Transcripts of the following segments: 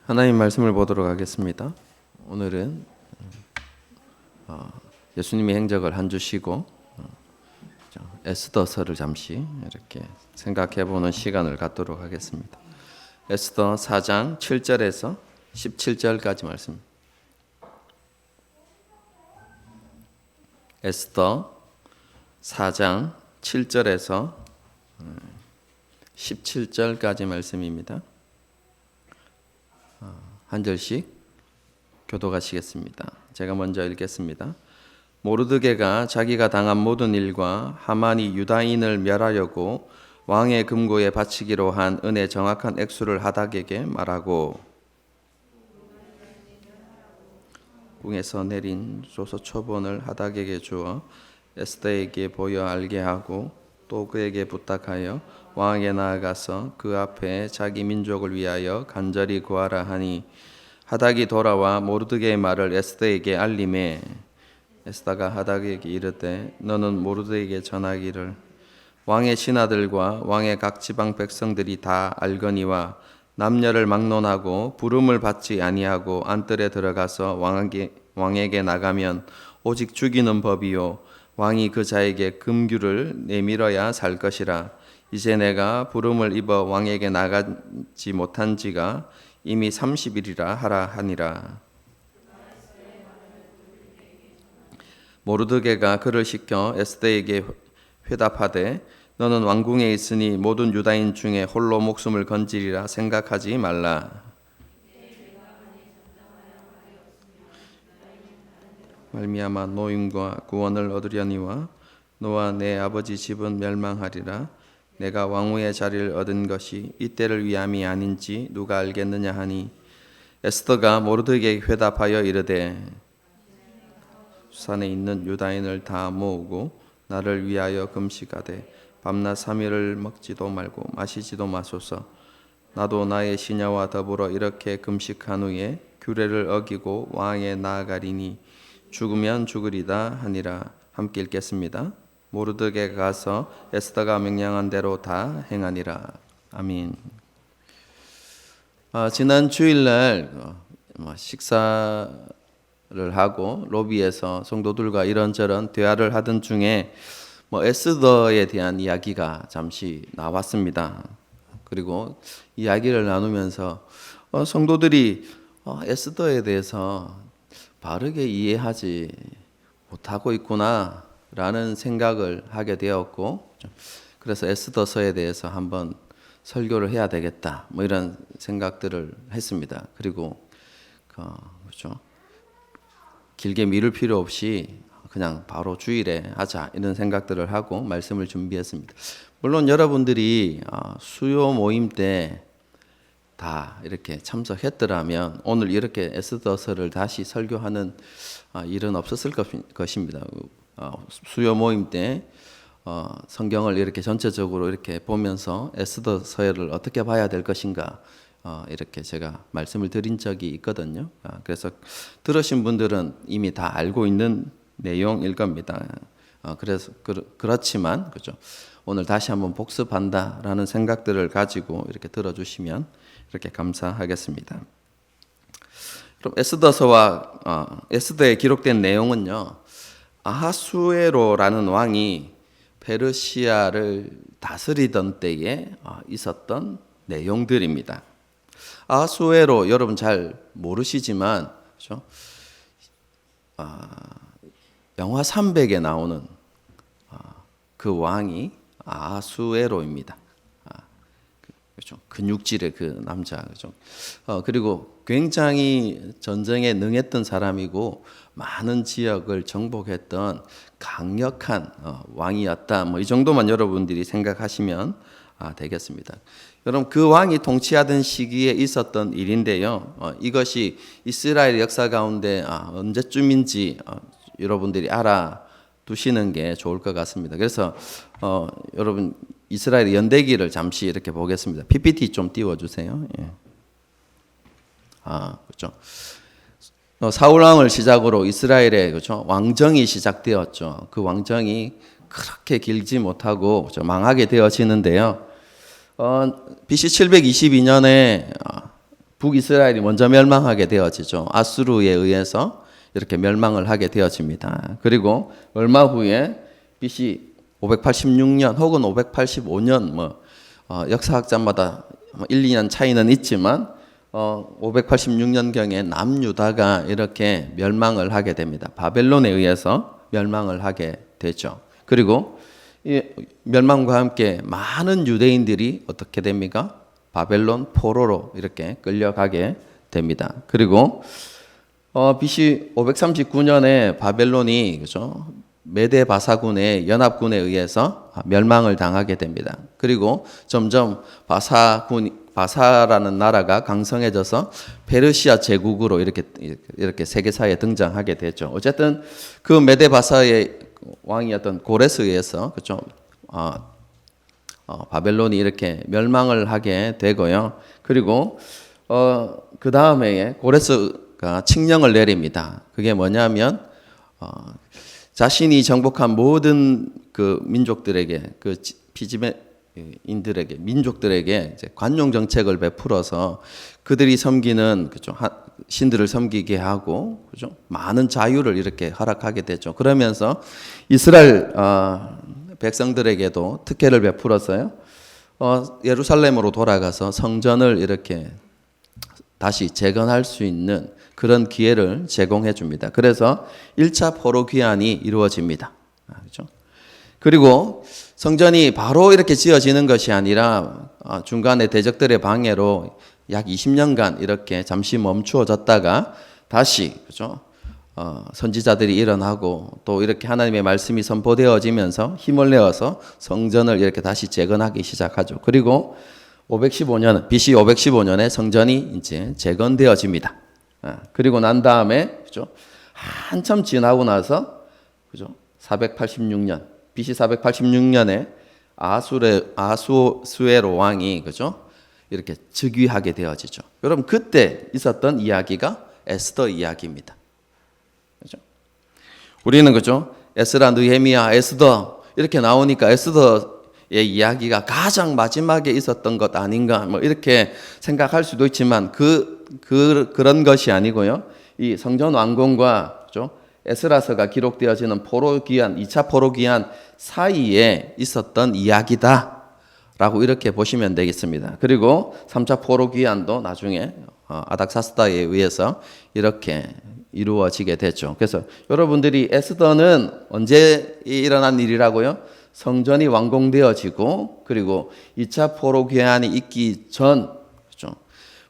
하나님 말씀을 보도록 하겠습니다. 오늘은 예수님의 행적을 한 주 쉬고 에스더서를 잠시 이렇게 생각해보는 시간을 갖도록 하겠습니다. 에스더 4장 7절에서 17절까지 말씀. 에스더 4장 7절에서 17절까지 말씀입니다. 한 절씩 교독하시겠습니다. 제가 먼저 읽겠습니다. 모르드게가 자기가 당한 모든 일과 하만이 유다인을 멸하려고 왕의 금고에 바치기로 한 은의 정확한 액수를 하닥에게 말하고 궁에서 내린 조서 초본을 하닥에게 주어 에스더에게 보여 알게 하고 또 그에게 부탁하여 왕에게 나아가서 그 앞에 자기 민족을 위하여 간절히 구하라 하니 하닥이 돌아와 모르드게의 말을 에스더에게 알림해 에스더가 하닥에게 이르되 너는 모르드게에게 전하기를 왕의 신하들과 왕의 각 지방 백성들이 다 알거니와 남녀를 막론하고 부름을 받지 아니하고 안뜰에 들어가서 왕에게 나가면 오직 죽이는 법이요 왕이 그 자에게 금규를 내밀어야 살 것이라. 이제 내가 부름을 입어 왕에게 나가지 못한 지가 이미 30일이라 하라 하니라. 모르드게가 그를 시켜 에스더에게 회답하되 너는 왕궁에 있으니 모든 유다인 중에 홀로 목숨을 건지리라 생각하지 말라. 말미암아 노임과 구원을 얻으려니와 너와 내 아버지 집은 멸망하리라. 내가 왕후의 자리를 얻은 것이 이때를 위함이 아닌지 누가 알겠느냐 하니 에스더가 모르드게에게 회답하여 이르되 수산에 있는 유다인을 다 모으고 나를 위하여 금식하되 밤낮 3일을 먹지도 말고 마시지도 마소서. 나도 나의 시녀와 더불어 이렇게 금식한 후에 규례를 어기고 왕에 나아가리니 죽으면 죽으리다 하니라. 함께 읽겠습니다. 모르드게가 가서 에스더가 명령한 대로 다 행하니라. 아멘. 지난 주일날 식사를 하고 로비에서 성도들과 이런저런 대화를 하던 중에 에스더에 대한 이야기가 잠시 나왔습니다. 그리고 이야기를 나누면서 성도들이 에스더에 대해서 바르게 이해하지 못하고 있구나라는 생각을 하게 되었고, 그래서 에스더서에 대해서 한번 설교를 해야 되겠다 이런 생각들을 했습니다. 그리고 그렇죠. 길게 미룰 필요 없이 그냥 바로 주일에 하자 이런 생각들을 하고 말씀을 준비했습니다. 물론 여러분들이 수요 모임 때 다 이렇게 참석했더라면 오늘 이렇게 에스더서를 다시 설교하는 일은 없었을 것입니다. 수요 모임 때 성경을 이렇게 전체적으로 이렇게 보면서 에스더서를 어떻게 봐야 될 것인가 이렇게 제가 말씀을 드린 적이 있거든요. 그래서 들으신 분들은 이미 다 알고 있는 내용일 겁니다. 그래서 그렇지만 그죠. 오늘 다시 한번 복습한다라는 생각들을 가지고 이렇게 들어주시면 이렇게 감사하겠습니다. 그럼 에스더에 기록된 내용은요. 아하수에로라는 왕이 페르시아를 다스리던 때에 있었던 내용들입니다. 아하수에로 여러분 잘 모르시지만 그렇죠? 영화 300에 나오는 그 왕이 아하수에로입니다. 그렇죠. 근육질의 그 남자, 그렇죠. 그리고 굉장히 전쟁에 능했던 사람이고 많은 지역을 정복했던 강력한 왕이었다. 이 정도만 여러분들이 생각하시면 되겠습니다. 여러분 그 왕이 통치하던 시기에 있었던 일인데요. 이것이 이스라엘 역사 가운데 언제쯤인지 여러분들이 알아두시는 게 좋을 것 같습니다. 그래서 여러분 이스라엘 연대기를 잠시 이렇게 보겠습니다. PPT 좀 띄워주세요. 예. 그렇죠. 사울 왕을 시작으로 이스라엘의 그렇죠 왕정이 시작되었죠. 그 왕정이 그렇게 길지 못하고 그렇죠? 망하게 되어지는데요. BC 722년에 북이스라엘이 먼저 멸망하게 되어지죠. 아수르에 의해서 이렇게 멸망을 하게 되어집니다. 그리고 얼마 후에 BC 586년 혹은 585년 역사학자마다 1, 2년 차이는 있지만 586년경에 남유다가 이렇게 멸망을 하게 됩니다. 바벨론에 의해서 멸망을 하게 되죠. 그리고 이 멸망과 함께 많은 유대인들이 어떻게 됩니까? 바벨론 포로로 이렇게 끌려가게 됩니다. 그리고 BC 539년에 바벨론이 그죠? 메데 바사군의 연합군에 의해서 멸망을 당하게 됩니다. 그리고 점점 바사라는 나라가 강성해져서 페르시아 제국으로 이렇게 세계사에 등장하게 되죠. 어쨌든 그 메데 바사의 왕이었던 고레스에 의해서 그죠? 바벨론이 이렇게 멸망을 하게 되고요. 그리고 그 다음에 고레스가 칙령을 내립니다. 그게 뭐냐면 자신이 정복한 모든 그 민족들에게 그 피지메인들에게 민족들에게 이제 관용 정책을 베풀어서 그들이 섬기는 그죠? 신들을 섬기게 하고 그죠? 많은 자유를 이렇게 허락하게 되죠. 그러면서 이스라엘 백성들에게도 특혜를 베풀어서요. 예루살렘으로 돌아가서 성전을 이렇게 다시 재건할 수 있는 그런 기회를 제공해 줍니다. 그래서 1차 포로 귀환이 이루어집니다. 그렇죠? 그리고 성전이 바로 이렇게 지어지는 것이 아니라 중간에 대적들의 방해로 약 20년간 이렇게 잠시 멈추어졌다가 다시 그렇죠? 선지자들이 일어나고 또 이렇게 하나님의 말씀이 선포되어지면서 힘을 내어서 성전을 이렇게 다시 재건하기 시작하죠. 그리고 BC 515년에 성전이 이제 재건되어집니다. 그리고 난 다음에 그죠? 한참 지나고 나서 그죠? 486년 BC 486년에 아수에로 왕이 그죠? 이렇게 즉위하게 되어지죠. 여러분 그때 있었던 이야기가 에스더 이야기입니다. 그죠? 우리는 그죠? 에스라, 느헤미야, 에스더 이렇게 나오니까 에스더의 이야기가 가장 마지막에 있었던 것 아닌가 뭐 이렇게 생각할 수도 있지만 그런 것이 아니고요. 이 성전 완공과 그죠? 에스라서가 기록되어지는 포로 귀환, 2차 포로 귀환 사이에 있었던 이야기다라고 이렇게 보시면 되겠습니다. 그리고 3차 포로 귀환도 나중에 아닥사스다에 의해서 이렇게 이루어지게 됐죠. 그래서 여러분들이 에스더는 언제 일어난 일이라고요? 성전이 완공되어지고 그리고 2차 포로 귀환이 있기 전 그렇죠?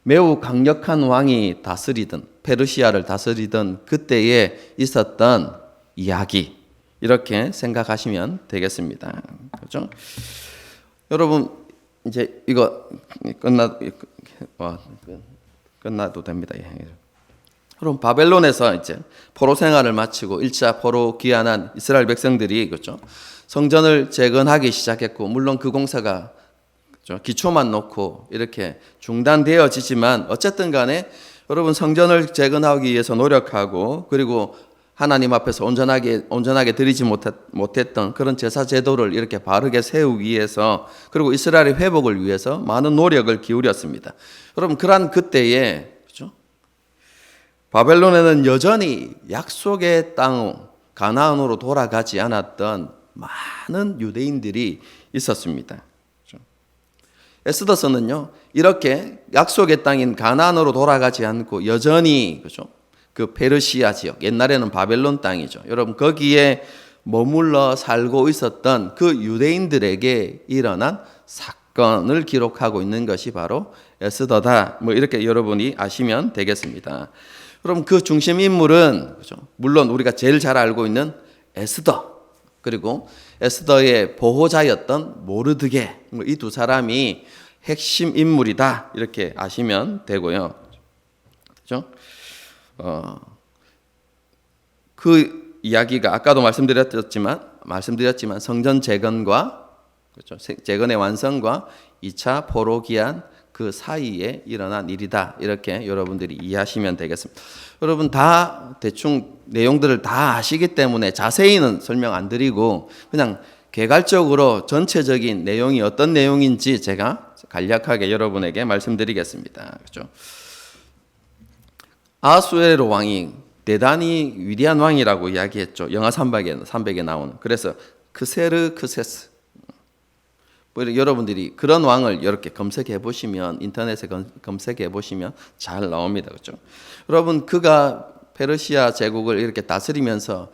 매우 강력한 왕이 다스리던 페르시아를 다스리던 그때에 있었던 이야기 이렇게 생각하시면 되겠습니다. 그렇죠? 여러분 이제 이거 끝나도 됩니다. 그럼 바벨론에서 이제 포로 생활을 마치고 1차 포로 귀환한 이스라엘 백성들이 그렇죠? 성전을 재건하기 시작했고 물론 그 공사가 그렇죠? 기초만 놓고 이렇게 중단되어지지만 어쨌든 간에 여러분 성전을 재건하기 위해서 노력하고 그리고 하나님 앞에서 온전하게 드리지 못했던 그런 제사 제도를 이렇게 바르게 세우기 위해서 그리고 이스라엘의 회복을 위해서 많은 노력을 기울였습니다. 여러분 그러한 그때에 그렇죠? 바벨론에는 여전히 약속의 땅 가나안으로 돌아가지 않았던 많은 유대인들이 있었습니다. 그렇죠? 에스더서는요 이렇게 약속의 땅인 가나안으로 돌아가지 않고 여전히 그렇죠? 그 페르시아 지역 옛날에는 바벨론 땅이죠. 여러분 거기에 머물러 살고 있었던 그 유대인들에게 일어난 사건을 기록하고 있는 것이 바로 에스더다. 뭐 이렇게 여러분이 아시면 되겠습니다. 그럼 그 중심 인물은 그렇죠? 물론 우리가 제일 잘 알고 있는 에스더 그리고 에스더의 보호자였던 모르드게 이 두 사람이 핵심 인물이다 이렇게 아시면 되고요. 그렇죠? 그 이야기가 아까도 말씀드렸지만 성전 재건과 그렇죠? 재건의 완성과 2차 포로 귀환 그 사이에 일어난 일이다 이렇게 여러분들이 이해하시면 되겠습니다. 여러분 다 대충 내용들을 다 아시기 때문에 자세히는 설명 안 드리고 그냥 개괄적으로 전체적인 내용이 어떤 내용인지 제가 간략하게 여러분에게 말씀드리겠습니다. 그렇죠? 아하수에로 왕이 대단히 위대한 왕이라고 이야기했죠. 영하 300에 나오는. 그래서 크세르크세스. 여러분들이 그런 왕을 이렇게 검색해 보시면, 인터넷에 검색해 보시면 잘 나옵니다. 그렇죠? 여러분, 그가 페르시아 제국을 이렇게 다스리면서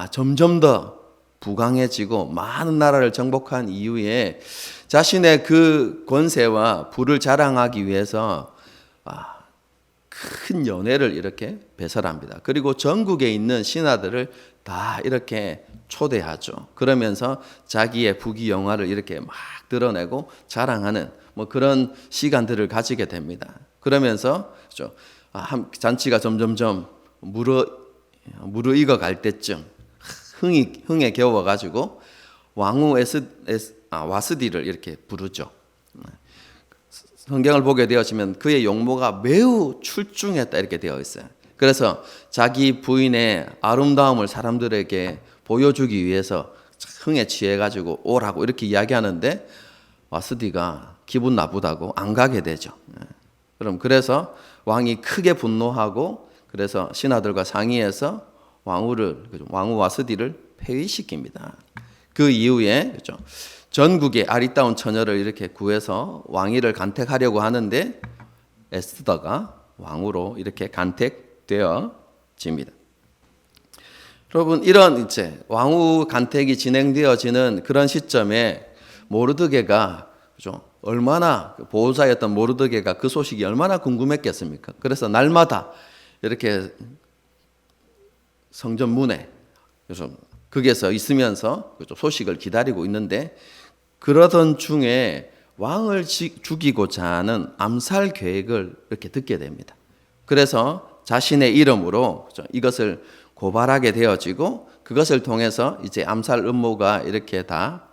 점점 더 부강해지고 많은 나라를 정복한 이후에 자신의 그 권세와 부를 자랑하기 위해서 큰 연회를 이렇게 배설합니다. 그리고 전국에 있는 신하들을 다 이렇게 초대하죠. 그러면서 자기의 부귀영화를 이렇게 막 드러내고 자랑하는 그런 시간들을 가지게 됩니다. 그러면서 잔치가 점점점 무르익어 갈 때쯤 흥에 겨워가지고 왕후 와스디를 이렇게 부르죠. 성경을 보게 되어지면 그의 용모가 매우 출중했다 이렇게 되어 있어요. 그래서 자기 부인의 아름다움을 사람들에게 보여주기 위해서 흥에 취해가지고 오라고 이렇게 이야기하는데 와스디가 기분 나쁘다고 안 가게 되죠. 그래서 왕이 크게 분노하고 그래서 신하들과 상의해서 왕후 와스디를 폐위시킵니다. 그 이후에 그렇죠. 전국의 아리따운 처녀를 이렇게 구해서 왕위를 간택하려고 하는데 에스더가 왕으로 이렇게 간택되어집니다. 여러분, 이런 이제 왕후 간택이 진행되어지는 그런 시점에 모르드게가 그죠? 얼마나 보호자였던 모르드게가 그 소식이 얼마나 궁금했겠습니까? 그래서 날마다 이렇게 성전 문에 그래서 거기에서 있으면서 소식을 기다리고 있는데 그러던 중에 왕을 죽이고자 하는 암살 계획을 이렇게 듣게 됩니다. 그래서 자신의 이름으로 이것을 고발하게 되어지고 그것을 통해서 이제 암살 음모가 이렇게 다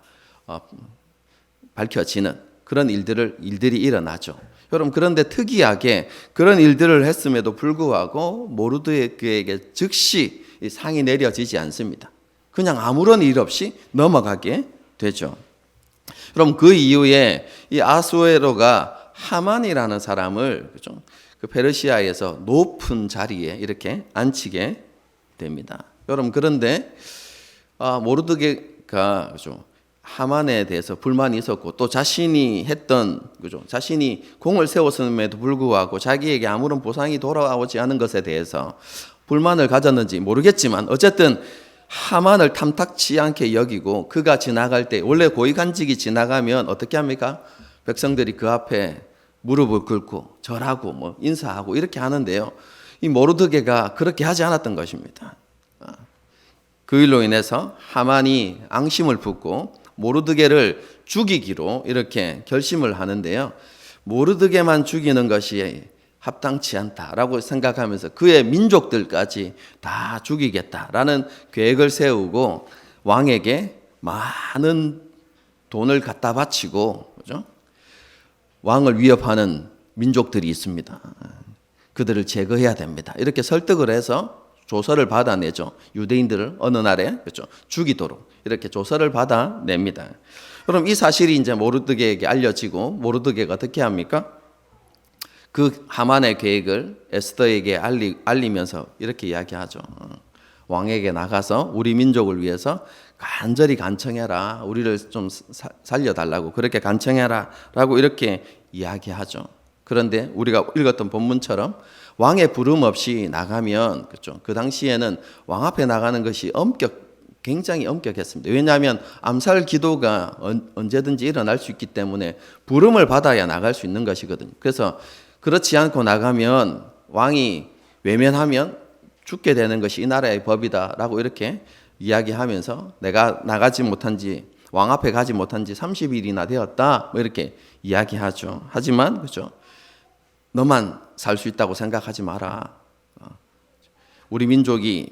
밝혀지는 그런 일들이 일어나죠. 여러분, 그런데 특이하게 그런 일들을 했음에도 불구하고 모르드게에게 즉시 상이 내려지지 않습니다. 그냥 아무런 일 없이 넘어가게 되죠. 그럼 그 이후에 이 아수에로가 하만이라는 사람을 그 페르시아에서 높은 자리에 이렇게 앉히게 됩니다. 여러분, 그런데 모르드게가 하만에 대해서 불만이 있었고 또 자신이 공을 세웠음에도 불구하고 자기에게 아무런 보상이 돌아오지 않은 것에 대해서 불만을 가졌는지 모르겠지만 어쨌든 하만을 탐탁치 않게 여기고 그가 지나갈 때 원래 고위관직이 지나가면 어떻게 합니까? 백성들이 그 앞에 무릎을 꿇고 절하고 인사하고 이렇게 하는데요. 이 모르드게가 그렇게 하지 않았던 것입니다. 그 일로 인해서 하만이 앙심을 품고 모르드게를 죽이기로 이렇게 결심을 하는데요. 모르드게만 죽이는 것이 합당치 않다라고 생각하면서 그의 민족들까지 다 죽이겠다라는 계획을 세우고 왕에게 많은 돈을 갖다 바치고 그죠? 왕을 위협하는 민족들이 있습니다. 그들을 제거해야 됩니다. 이렇게 설득을 해서 조서를 받아내죠. 유대인들을 어느 날에 그렇죠? 죽이도록 이렇게 조서를 받아냅니다. 그럼 이 사실이 이제 모르드게에게 알려지고 모르드게가 어떻게 합니까? 그 하만의 계획을 에스더에게 알리면서 이렇게 이야기하죠. 왕에게 나가서 우리 민족을 위해서 간절히 간청해라. 우리를 좀 살려달라고 그렇게 간청해라 라고 이렇게 이야기하죠. 그런데 우리가 읽었던 본문처럼 왕의 부름 없이 나가면 그렇죠. 그 당시에는 왕 앞에 나가는 것이 굉장히 엄격했습니다. 왜냐하면 암살 기도가 언제든지 일어날 수 있기 때문에 부름을 받아야 나갈 수 있는 것이거든요. 그래서 그렇지 않고 나가면 왕이 외면하면 죽게 되는 것이 이 나라의 법이다라고 이렇게 이야기하면서 내가 나가지 못한 지 왕 앞에 가지 못한 지 30일이나 되었다 이렇게 이야기하죠. 하지만 그렇죠. 너만 살 수 있다고 생각하지 마라. 우리 민족이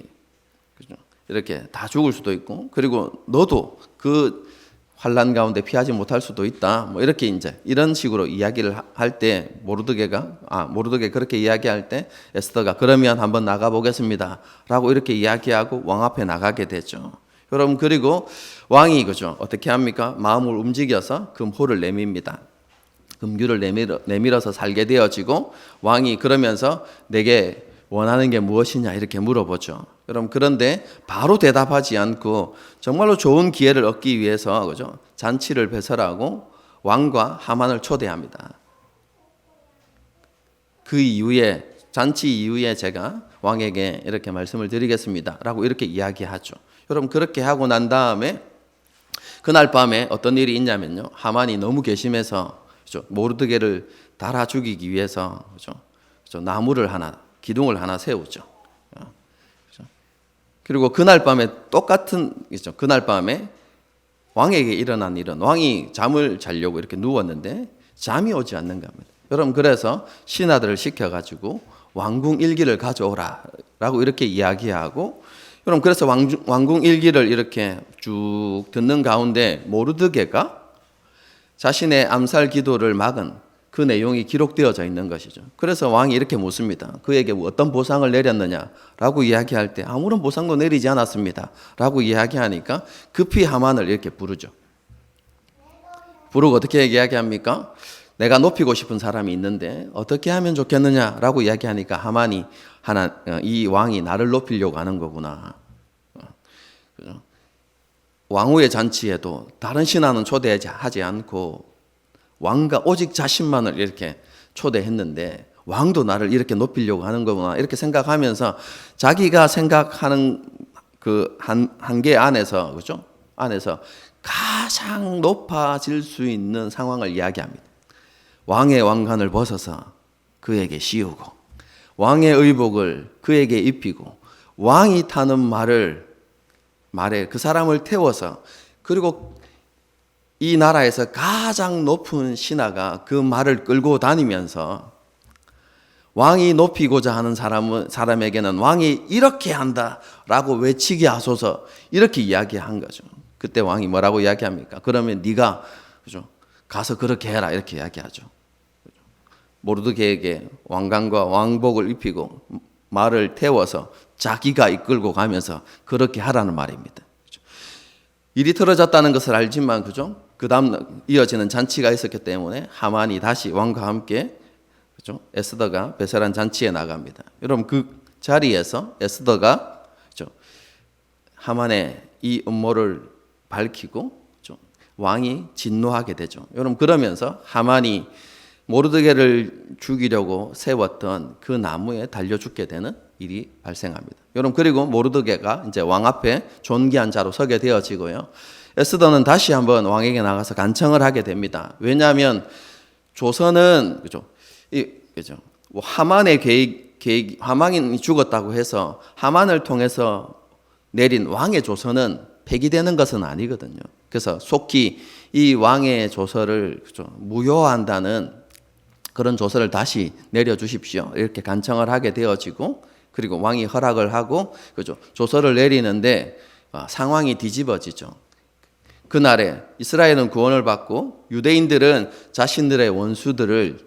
이렇게 다 죽을 수도 있고 그리고 너도 그 환난 가운데 피하지 못할 수도 있다. 이렇게 이제 이런 식으로 이야기를 할 때 모르드게 그렇게 이야기할 때 에스더가 그러면 한번 나가 보겠습니다라고 이렇게 이야기하고 왕 앞에 나가게 되죠. 여러분, 그리고 왕이 그죠 어떻게 합니까? 마음을 움직여서 금호를 내밉니다. 금규를 내밀어서 살게 되어지고 왕이 그러면서 내게 원하는 게 무엇이냐 이렇게 물어보죠. 여러분 그런데 바로 대답하지 않고 정말로 좋은 기회를 얻기 위해서 그죠? 잔치를 배설하고 왕과 하만을 초대합니다. 그 이후에 잔치 이후에 제가 왕에게 이렇게 말씀을 드리겠습니다라고 이렇게 이야기하죠. 여러분 그렇게 하고 난 다음에 그날 밤에 어떤 일이 있냐면요. 하만이 너무 괘씸해서 그죠? 모르드게를 달아 죽이기 위해서 그죠? 나무를 하나, 기둥을 하나 세우죠. 그죠? 그리고 그날 밤에 똑같은 그죠? 그날 밤에 왕에게 일어난 일은 왕이 잠을 자려고 이렇게 누웠는데 잠이 오지 않는 겁니다. 여러분 그래서 신하들을 시켜가지고 왕궁 일기를 가져오라라고 이렇게 이야기하고 여러분 그래서 왕궁 일기를 이렇게 쭉 듣는 가운데 모르드게가 자신의 암살 기도를 막은 그 내용이 기록되어져 있는 것이죠. 그래서 왕이 이렇게 묻습니다. 그에게 어떤 보상을 내렸느냐라고 이야기할 때 아무런 보상도 내리지 않았습니다. 라고 이야기하니까 급히 하만을 이렇게 부르죠. 부르고 어떻게 이야기합니까? 내가 높이고 싶은 사람이 있는데 어떻게 하면 좋겠느냐라고 이야기하니까 하만이 이 왕이 나를 높이려고 하는 거구나. 왕후의 잔치에도 다른 신하는 초대하지 않고 왕과 오직 자신만을 이렇게 초대했는데 왕도 나를 이렇게 높이려고 하는 거구나 이렇게 생각하면서 자기가 생각하는 그 한계 안에서 그죠? 안에서 가장 높아질 수 있는 상황을 이야기합니다. 왕의 왕관을 벗어서 그에게 씌우고 왕의 의복을 그에게 입히고 왕이 타는 말에 그 사람을 태워서 그리고 이 나라에서 가장 높은 신하가 그 말을 끌고 다니면서 왕이 높이고자 하는 사람에게는 왕이 이렇게 한다라고 외치게 하소서 이렇게 이야기한 거죠. 그때 왕이 뭐라고 이야기합니까? 그러면 네가 그죠? 가서 그렇게 해라 이렇게 이야기하죠. 모르드게에게 왕관과 왕복을 입히고 말을 태워서 자기가 이끌고 가면서 그렇게 하라는 말입니다. 일이 틀어졌다는 것을 알지만 그죠? 그 다음 이어지는 잔치가 있었기 때문에 하만이 다시 왕과 함께 그죠? 에스더가 베셀한 잔치에 나갑니다. 여러분 그 자리에서 에스더가 그죠? 하만의 이 음모를 밝히고 그죠? 왕이 진노하게 되죠. 여러분 그러면서 하만이 모르드게를 죽이려고 세웠던 그 나무에 달려 죽게 되는 일이 발생합니다. 여러분 그리고 모르드게가 이제 왕 앞에 존귀한 자로 서게 되어지고요. 에스더는 다시 한번 왕에게 나가서 간청을 하게 됩니다. 왜냐하면 조선은 그죠? 그죠? 하만의 계획, 하만이 죽었다고 해서 하만을 통해서 내린 왕의 조서는 폐기되는 것은 아니거든요. 그래서 속히 이 왕의 조서를 그죠? 무효한다는 그런 조서를 다시 내려주십시오. 이렇게 간청을 하게 되어지고 그리고 왕이 허락을 하고 그죠? 조서를 내리는데 상황이 뒤집어지죠. 그날에 이스라엘은 구원을 받고 유대인들은 자신들의 원수들을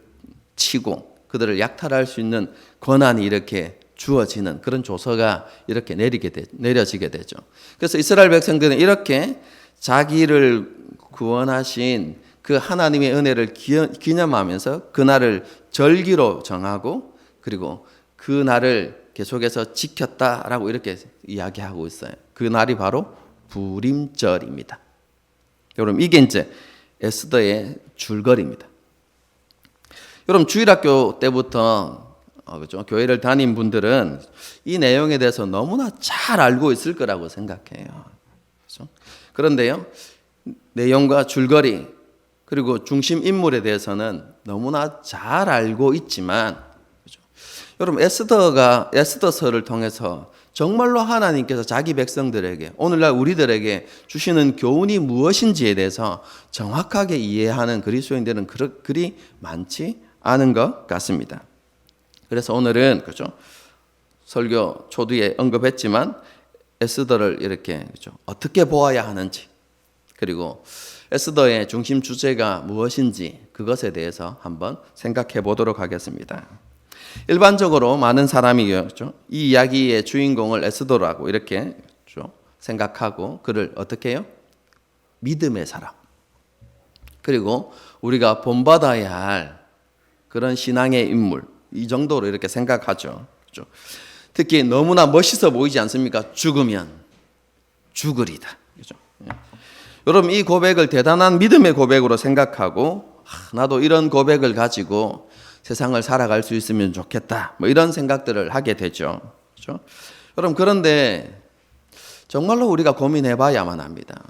치고 그들을 약탈할 수 있는 권한이 이렇게 주어지는 그런 조서가 이렇게 내려지게 되죠. 그래서 이스라엘 백성들은 이렇게 자기를 구원하신 그 하나님의 은혜를 기념하면서 그날을 절기로 정하고 그리고 그 날을 계속해서 지켰다라고 이렇게 이야기하고 있어요. 그 날이 바로 부림절입니다. 여러분 이게 이제 에스더의 줄거리입니다. 여러분 주일학교 때부터 그렇죠? 교회를 다닌 분들은 이 내용에 대해서 너무나 잘 알고 있을 거라고 생각해요. 그렇죠? 그런데요 내용과 줄거리 그리고 중심 인물에 대해서는 너무나 잘 알고 있지만 그렇죠? 여러분 에스더서를 통해서 정말로 하나님께서 자기 백성들에게 오늘날 우리들에게 주시는 교훈이 무엇인지에 대해서 정확하게 이해하는 그리스도인들은 그리 많지 않은 것 같습니다. 그래서 오늘은 그죠? 설교 초두에 언급했지만 에스더를 이렇게 그죠? 어떻게 보아야 하는지 그리고 에스더의 중심 주제가 무엇인지 그것에 대해서 한번 생각해 보도록 하겠습니다. 일반적으로 많은 사람이 그렇죠? 이 이야기의 주인공을 에스더라고 이렇게 그렇죠? 생각하고 그를 어떻게 해요? 믿음의 사람. 그리고 우리가 본받아야 할 그런 신앙의 인물 이 정도로 이렇게 생각하죠. 그죠? 특히 너무나 멋있어 보이지 않습니까? 죽으면 죽으리다. 그죠? 여러분 이 고백을 대단한 믿음의 고백으로 생각하고 나도 이런 고백을 가지고 세상을 살아갈 수 있으면 좋겠다. 뭐 이런 생각들을 하게 되죠. 그죠? 여러분 그런데 정말로 우리가 고민해봐야만 합니다.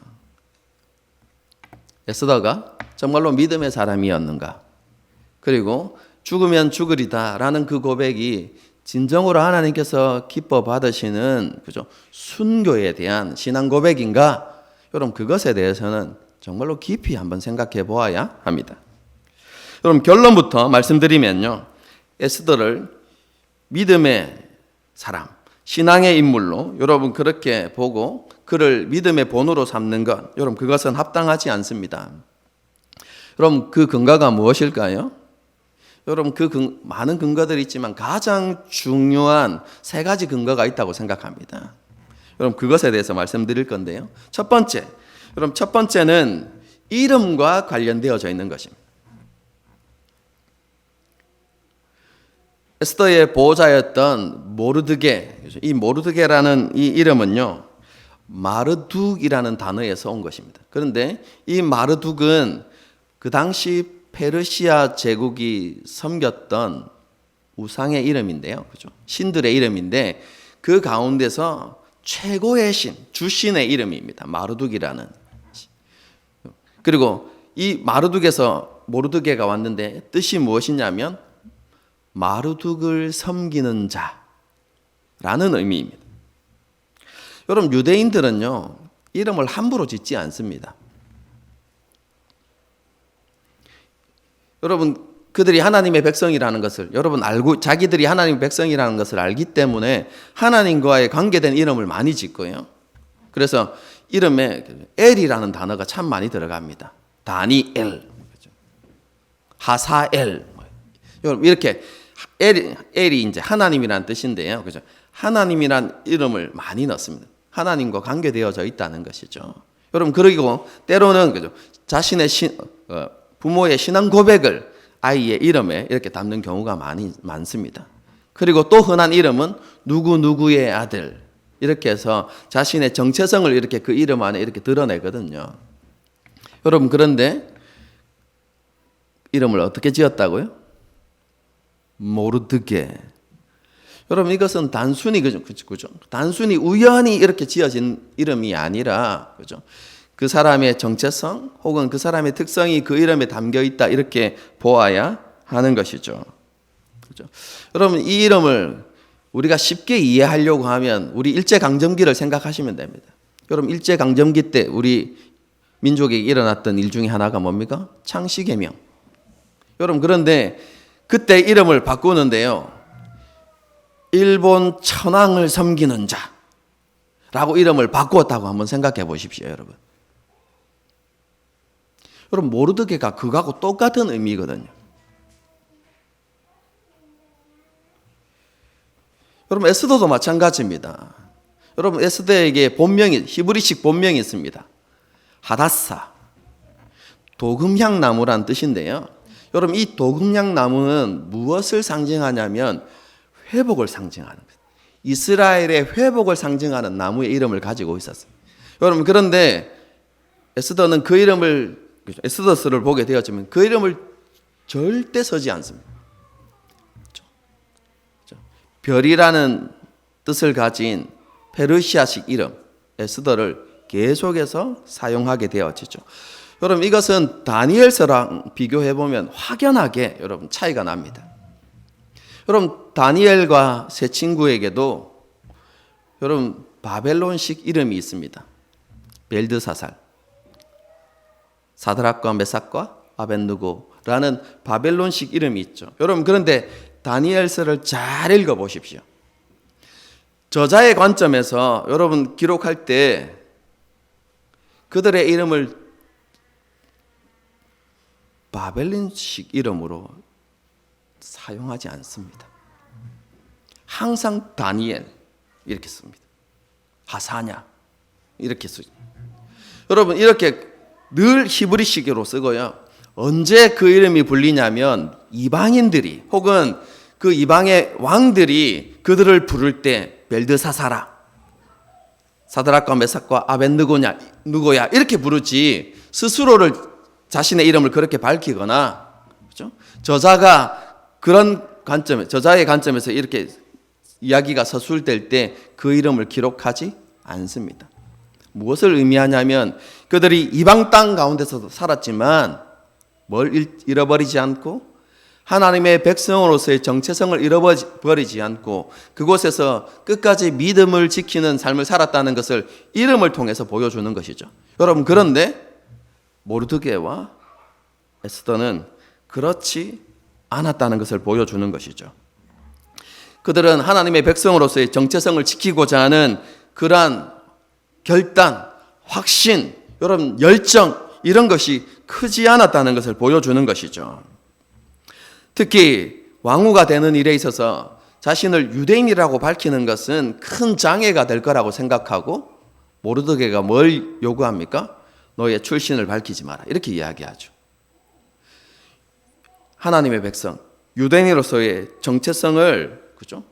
에스더가 정말로 믿음의 사람이었는가? 그리고 죽으면 죽으리다라는 그 고백이 진정으로 하나님께서 기뻐 받으시는 그죠? 순교에 대한 신앙 고백인가? 여러분 그것에 대해서는 정말로 깊이 한번 생각해 보아야 합니다. 여러분 결론부터 말씀드리면요. 에스더를 믿음의 사람, 신앙의 인물로 여러분 그렇게 보고 그를 믿음의 본으로 삼는 것, 여러분 그것은 합당하지 않습니다. 여러분 그 근거가 무엇일까요? 여러분 그 많은 근거들이 있지만 가장 중요한 세 가지 근거가 있다고 생각합니다. 여러분 그것에 대해서 말씀드릴 건데요. 첫 번째, 여러분 첫 번째는 이름과 관련되어져 있는 것입니다. 에스더의 보호자였던 모르드게, 이 모르드게라는 이 이름은요, 마르둑이라는 단어에서 온 것입니다. 그런데 이 마르둑은 그 당시 페르시아 제국이 섬겼던 우상의 이름인데요, 그죠? 신들의 이름인데 그 가운데서 최고의 신, 주신의 이름입니다. 마르둑이라는. 그리고 이 마르둑에서 모르드게가 왔는데 뜻이 무엇이냐면 마르둑을 섬기는 자라는 의미입니다. 여러분 유대인들은요 이름을 함부로 짓지 않습니다. 여러분 그들이 하나님의 백성이라는 것을 여러분 알고 자기들이 하나님의 백성이라는 것을 알기 때문에 하나님과의 관계된 이름을 많이 짓고요. 그래서 이름에 엘이라는 단어가 참 많이 들어갑니다. 다니엘, 하사엘, 여러분 이렇게 엘이 이제 하나님이라는 뜻인데요, 그죠? 하나님이란 이름을 많이 넣습니다. 하나님과 관계되어져 있다는 것이죠. 여러분 그리고 때로는 그죠? 자신의 부모의 신앙 고백을 아이의 이름에 이렇게 담는 경우가 많습니다. 그리고 또 흔한 이름은 누구누구의 아들 이렇게 해서 자신의 정체성을 이렇게 그 이름 안에 이렇게 드러내거든요. 여러분 그런데 이름을 어떻게 지었다고요? 모르드게. 여러분 이것은 단순히 그죠? 단순히 우연히 이렇게 지어진 이름이 아니라 그죠? 그 사람의 정체성 혹은 그 사람의 특성이 그 이름에 담겨 있다 이렇게 보아야 하는 것이죠. 그죠? 여러분 이 이름을 우리가 쉽게 이해하려고 하면 우리 일제강점기를 생각하시면 됩니다. 여러분 일제강점기 때 우리 민족에게 일어났던 일 중에 하나가 뭡니까? 창씨개명. 여러분 그런데 그때 이름을 바꾸는데요. 일본 천황을 섬기는 자라고 이름을 바꾸었다고 한번 생각해 보십시오, 여러분. 여러분 모르드게가 그거하고 똑같은 의미거든요. 여러분 에스더도 마찬가지입니다. 여러분 에스더에게 본명이 히브리식 본명이 있습니다. 하다사, 도금향 나무란 뜻인데요. 여러분 이 도금향 나무는 무엇을 상징하냐면 회복을 상징하는 거예요. 이스라엘의 회복을 상징하는 나무의 이름을 가지고 있었어요. 여러분 그런데 에스더는 그 이름을 에스더스를 보게 되었지만 그 이름을 절대 쓰지 않습니다. 별이라는 뜻을 가진 페르시아식 이름 에스더를 계속해서 사용하게 되었죠. 여러분 이것은 다니엘서랑 비교해 보면 확연하게 여러분 차이가 납니다. 여러분 다니엘과 세 친구에게도 여러분 바벨론식 이름이 있습니다. 벨드사살, 사드락과 메삭과 아벳느고라는 바벨론식 이름이 있죠. 여러분 그런데 다니엘서를 잘 읽어 보십시오. 저자의 관점에서 여러분 기록할 때 그들의 이름을 바벨론식 이름으로 사용하지 않습니다. 항상 다니엘 이렇게 씁니다. 하사냐 이렇게 쓰죠. 여러분 이렇게 늘 히브리식으로 쓰고요. 언제 그 이름이 불리냐면 이방인들이 혹은 그 이방의 왕들이 그들을 부를 때 벨드사사라, 사드락과 메삭과 아벤느고야 이렇게 부르지 스스로를 자신의 이름을 그렇게 밝히거나, 그렇죠? 저자의 관점에서 이렇게 이야기가 서술될 때 그 이름을 기록하지 않습니다. 무엇을 의미하냐면 그들이 이방 땅 가운데서도 살았지만 뭘 잃어버리지 않고 하나님의 백성으로서의 정체성을 잃어버리지 않고 그곳에서 끝까지 믿음을 지키는 삶을 살았다는 것을 이름을 통해서 보여주는 것이죠. 여러분, 그런데 모르드게와 에스더는 그렇지 않았다는 것을 보여주는 것이죠. 그들은 하나님의 백성으로서의 정체성을 지키고자 하는 그러한 결단, 확신, 여러분 열정, 이런 것이 크지 않았다는 것을 보여주는 것이죠. 특히 왕후가 되는 일에 있어서 자신을 유대인이라고 밝히는 것은 큰 장애가 될 거라고 생각하고 모르드게가 뭘 요구합니까? 너의 출신을 밝히지 마라, 이렇게 이야기하죠. 하나님의 백성, 유대인으로서의 정체성을, 그죠?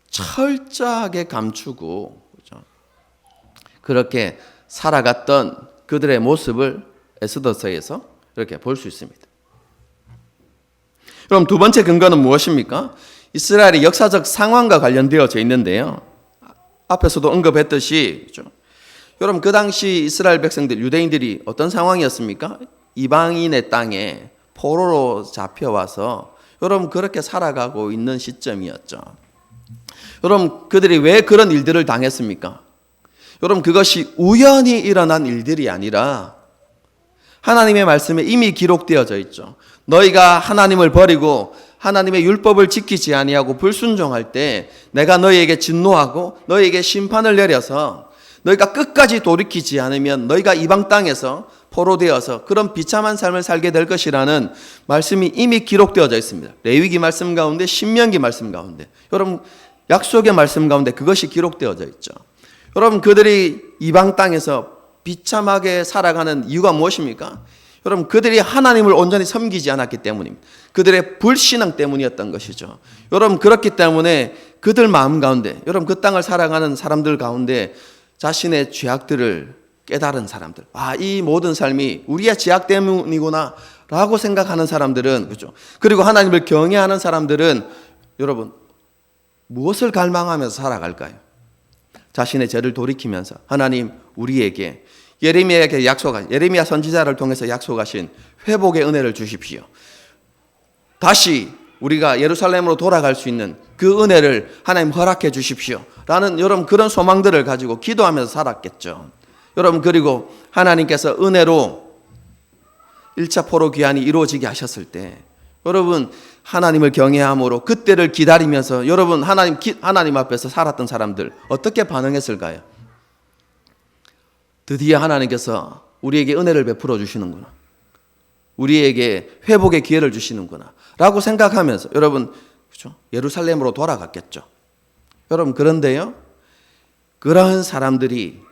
철저하게 감추고, 그죠? 그렇게 살아갔던 그들의 모습을 에스더서에서 이렇게 볼 수 있습니다. 그럼 두 번째 근거는 무엇입니까? 이스라엘의 역사적 상황과 관련되어져 있는데요. 앞에서도 언급했듯이, 그죠? 여러분, 그 당시 이스라엘 백성들, 유대인들이 어떤 상황이었습니까? 이방인의 땅에 포로로 잡혀와서 여러분 그렇게 살아가고 있는 시점이었죠. 여러분, 그들이 왜 그런 일들을 당했습니까? 여러분, 그것이 우연히 일어난 일들이 아니라 하나님의 말씀에 이미 기록되어져 있죠. 너희가 하나님을 버리고 하나님의 율법을 지키지 아니하고 불순종할 때 내가 너희에게 진노하고 너희에게 심판을 내려서 너희가 끝까지 돌이키지 않으면 너희가 이방 땅에서 포로되어서 그런 비참한 삶을 살게 될 것이라는 말씀이 이미 기록되어져 있습니다. 레위기 말씀 가운데, 신명기 말씀 가운데, 여러분 약속의 말씀 가운데 그것이 기록되어져 있죠. 여러분, 그들이 이방 땅에서 비참하게 살아가는 이유가 무엇입니까? 여러분, 그들이 하나님을 온전히 섬기지 않았기 때문입니다. 그들의 불신앙 때문이었던 것이죠. 여러분, 그렇기 때문에 그들 마음 가운데, 여러분 그 땅을 살아가는 사람들 가운데 자신의 죄악들을 깨달은 사람들, 이 모든 삶이 우리의 죄악 때문이구나 라고 생각하는 사람들은, 그죠? 그리고 하나님을 경외하는 사람들은 여러분 무엇을 갈망하면서 살아갈까요? 자신의 죄를 돌이키면서 하나님 우리에게 예레미야에게 예레미야 선지자를 통해서 약속하신 회복의 은혜를 주십시오. 다시 우리가 예루살렘으로 돌아갈 수 있는 그 은혜를 하나님 허락해 주십시오 라는 여러분 그런 소망들을 가지고 기도하면서 살았겠죠. 여러분, 그리고 하나님께서 은혜로 1차 포로 귀환이 이루어지게 하셨을 때 여러분 하나님을 경외함으로 그때를 기다리면서 여러분 하나님 앞에서 살았던 사람들 어떻게 반응했을까요? 드디어 하나님께서 우리에게 은혜를 베풀어 주시는구나, 우리에게 회복의 기회를 주시는구나 라고 생각하면서 여러분, 그렇죠? 예루살렘으로 돌아갔겠죠. 여러분, 그런데요, 그러한 사람들이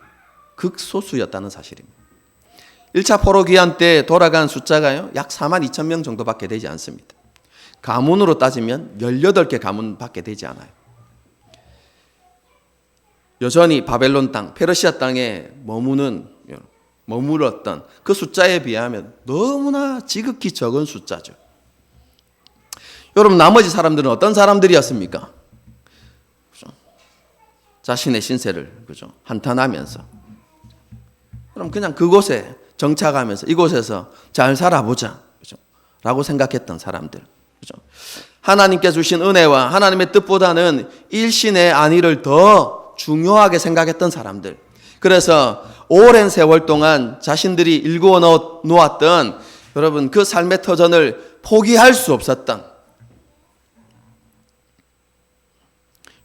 극소수였다는 사실입니다. 1차 포로 귀환 때 돌아간 숫자가요 약 42,000명 정도밖에 되지 않습니다. 가문으로 따지면 18개 가문밖에 되지 않아요. 여전히 바벨론 땅, 페르시아 땅에 머물렀던 그 숫자에 비하면 너무나 지극히 적은 숫자죠. 여러분, 나머지 사람들은 어떤 사람들이었습니까? 그렇죠? 자신의 신세를, 그렇죠? 한탄하면서 그럼 그냥 그곳에 정착하면서 이곳에서 잘 살아보자, 그렇죠? 라고 생각했던 사람들, 그렇죠? 하나님께 주신 은혜와 하나님의 뜻보다는 일신의 안위를 더 중요하게 생각했던 사람들, 그래서 오랜 세월 동안 자신들이 일구어 놓았던 여러분 그 삶의 터전을 포기할 수 없었던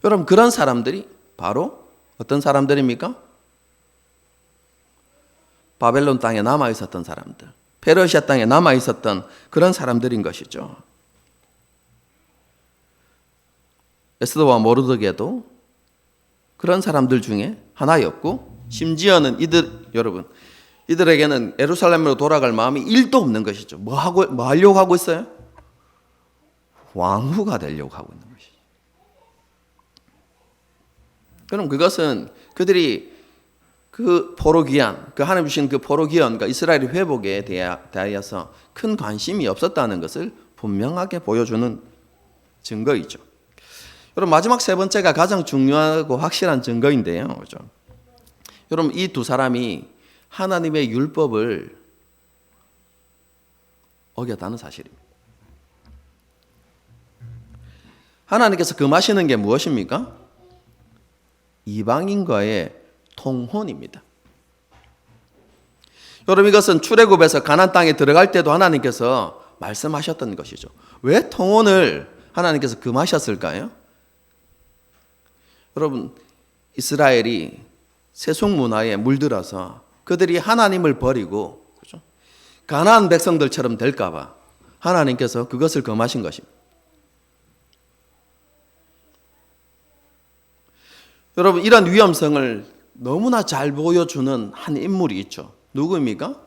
여러분 그런 사람들이 바로 어떤 사람들입니까? 바벨론 땅에 남아 있었던 사람들, 페르시아 땅에 남아 있었던 그런 사람들인 것이죠. 에스더와 모르드게도 그런 사람들 중에 하나였고, 심지어는 이들에게는 예루살렘으로 돌아갈 마음이 1도 없는 것이죠. 뭐 하려고 하고 있어요? 왕후가 되려고 하고 있는 것이죠. 그럼 그것은 그들이 그 포로기한, 그 하나님 주신 그 포로기한과 이스라엘의 회복에 대하여서 큰 관심이 없었다는 것을 분명하게 보여주는 증거이죠. 여러분, 마지막 세 번째가 가장 중요하고 확실한 증거인데요. 그렇죠? 여러분, 이 두 사람이 하나님의 율법을 어겼다는 사실입니다. 하나님께서 금하시는 게 무엇입니까? 이방인과의 통혼입니다. 여러분, 이것은 출애굽에서 가나안 땅에 들어갈 때도 하나님께서 말씀하셨던 것이죠. 왜 통혼을 하나님께서 금하셨을까요? 여러분, 이스라엘이 세속 문화에 물들어서 그들이 하나님을 버리고, 그렇죠? 가나안 백성들처럼 될까봐 하나님께서 그것을 금하신 것입니다. 여러분, 이런 위험성을 너무나 잘 보여주는 한 인물이 있죠. 누구입니까?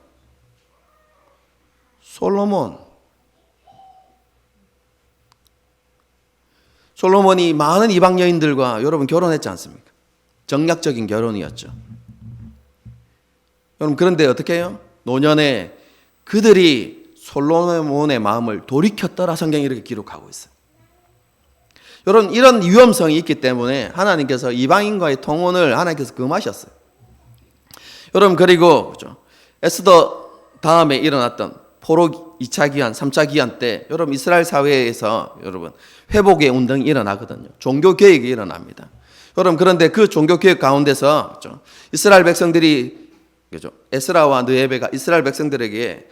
솔로몬. 솔로몬이 많은 이방 여인들과 여러분 결혼했지 않습니까? 정략적인 결혼이었죠. 여러분, 그런데 어떻게 해요? 노년에 그들이 솔로몬의 마음을 돌이켰더라 성경이 이렇게 기록하고 있어요. 여러분, 이런 위험성이 있기 때문에 하나님께서 이방인과의 통혼을 하나님께서 금하셨어요. 여러분, 그리고 그렇죠? 에스더 다음에 일어났던 포로 2차 기한, 3차 기한 때 여러분 이스라엘 사회에서 여러분 회복의 운동이 일어나거든요. 종교 개혁이 일어납니다. 여러분, 그런데 그 종교 개혁 가운데서 그렇죠? 이스라엘 백성들이 그렇죠? 에스라와 느헤베가 이스라엘 백성들에게